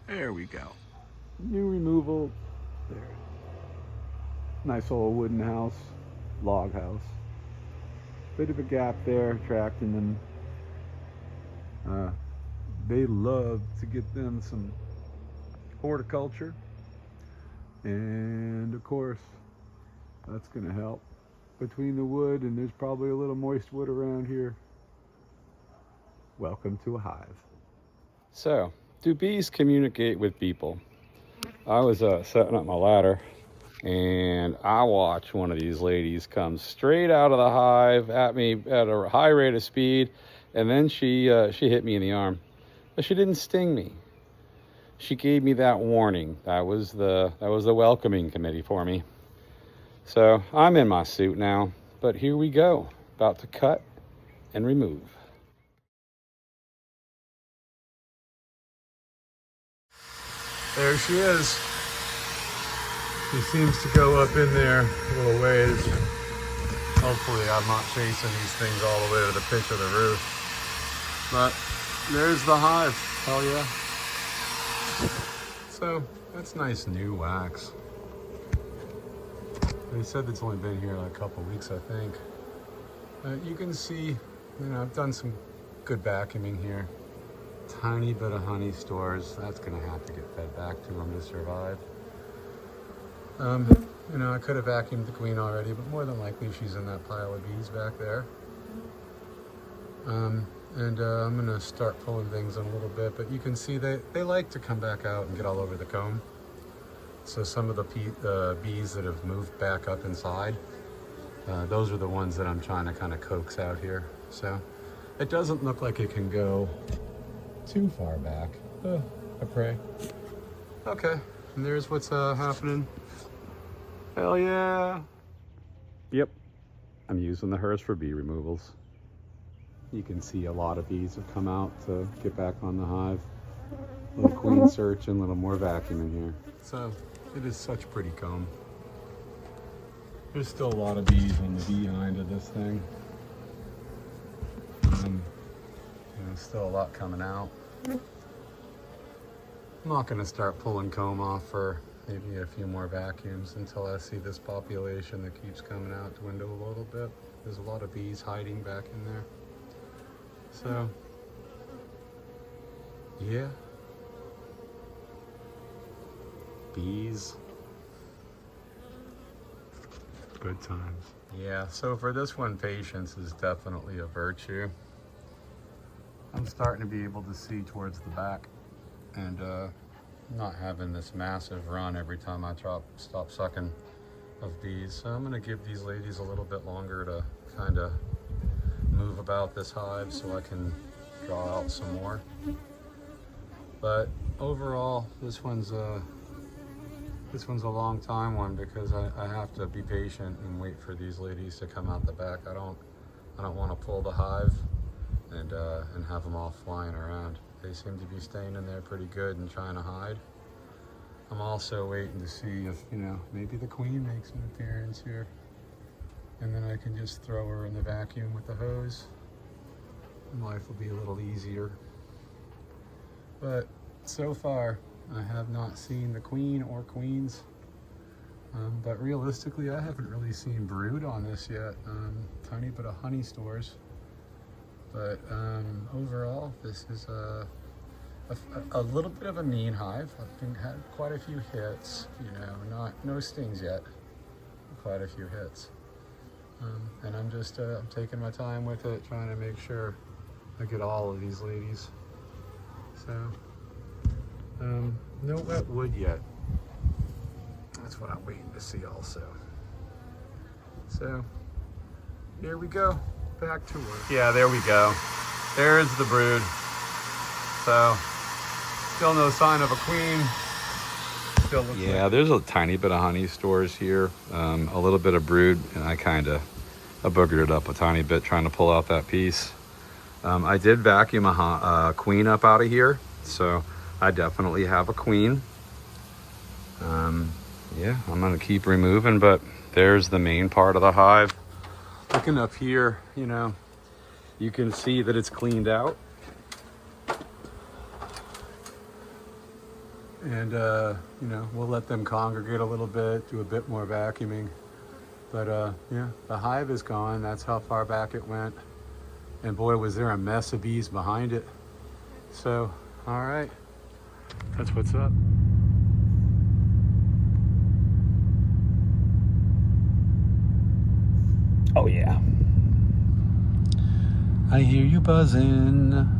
There we go. New removal. There. Nice old wooden house, log house. Bit of a gap there, attracting them. They love to get them some horticulture, and of course, that's going to help. Between the wood, and there's probably a little moist wood around here. Welcome to a hive. So, do bees communicate with people? I was setting up my ladder, and I watched one of these ladies come straight out of the hive at me at a high rate of speed, and then she hit me in the arm. But she didn't sting me. She gave me that warning. That was the welcoming committee for me. So I'm in my suit now, but here we go, about to cut and remove. There she is. She seems to go up in there a little ways. Hopefully I'm not chasing these things all the way to the pitch of the roof. But there's the hive, hell yeah. So that's nice new wax. They said it's only been here like a couple weeks, I think. You can see, I've done some good vacuuming here. Tiny bit of honey stores. That's gonna have to get fed back to them to survive. I could have vacuumed the queen already, but more than likely she's in that pile of bees back there. I'm gonna start pulling things in a little bit, but you can see they like to come back out and get all over the comb. So some of the bees that have moved back up inside, those are the ones that I'm trying to kind of coax out here. So it doesn't look like it can go too far back. I pray. Okay, and there's what's happening. Hell yeah. Yep, I'm using the hearse for bee removals. You can see a lot of bees have come out to get back on the hive. A little queen search and a little more vacuum in here. So it is such pretty comb. There's still a lot of bees on the behind of this thing. Still a lot coming out. I'm not going to start pulling comb off for maybe a few more vacuums until I see this population that keeps coming out dwindle a little bit. There's a lot of bees hiding back in there. So, yeah. Bees. Good times. Yeah, so for this one, patience is definitely a virtue. I'm starting to be able to see towards the back and not having this massive run every time I stop sucking of bees. So I'm gonna give these ladies a little bit longer to kind of move about this hive so I can draw out some more. But overall, this one's a long time one because I have to be patient and wait for these ladies to come out the back. I don't want to pull the hive and have them all flying around. They seem to be staying in there pretty good and trying to hide. I'm also waiting to see if, maybe the queen makes an appearance here. And then I can just throw her in the vacuum with the hose. And life will be a little easier. But so far, I have not seen the queen or queens. But realistically, I haven't really seen brood on this yet. Tiny bit of honey stores. But overall, this is a little bit of a mean hive. I've had quite a few hits, no stings yet, quite a few hits. And I'm just I'm taking my time with it, trying to make sure I get all of these ladies. So, no wet wood yet. That's what I'm waiting to see also. So, here we go. Back to work. Yeah, there we go. There's the brood. So, still no sign of a queen. Still looks like there's a tiny bit of honey stores here. A little bit of brood, and I boogered it up a tiny bit trying to pull out that piece. I did vacuum a queen up out of here, so I definitely have a queen. Yeah, I'm gonna keep removing, but there's the main part of the hive. Looking up here, you can see that it's cleaned out. And, you know, we'll let them congregate a little bit, do a bit more vacuuming. But, yeah, the hive is gone. That's how far back it went. And boy, was there a mess of bees behind it. So, all right, that's what's up. Oh, yeah. I hear you buzzing.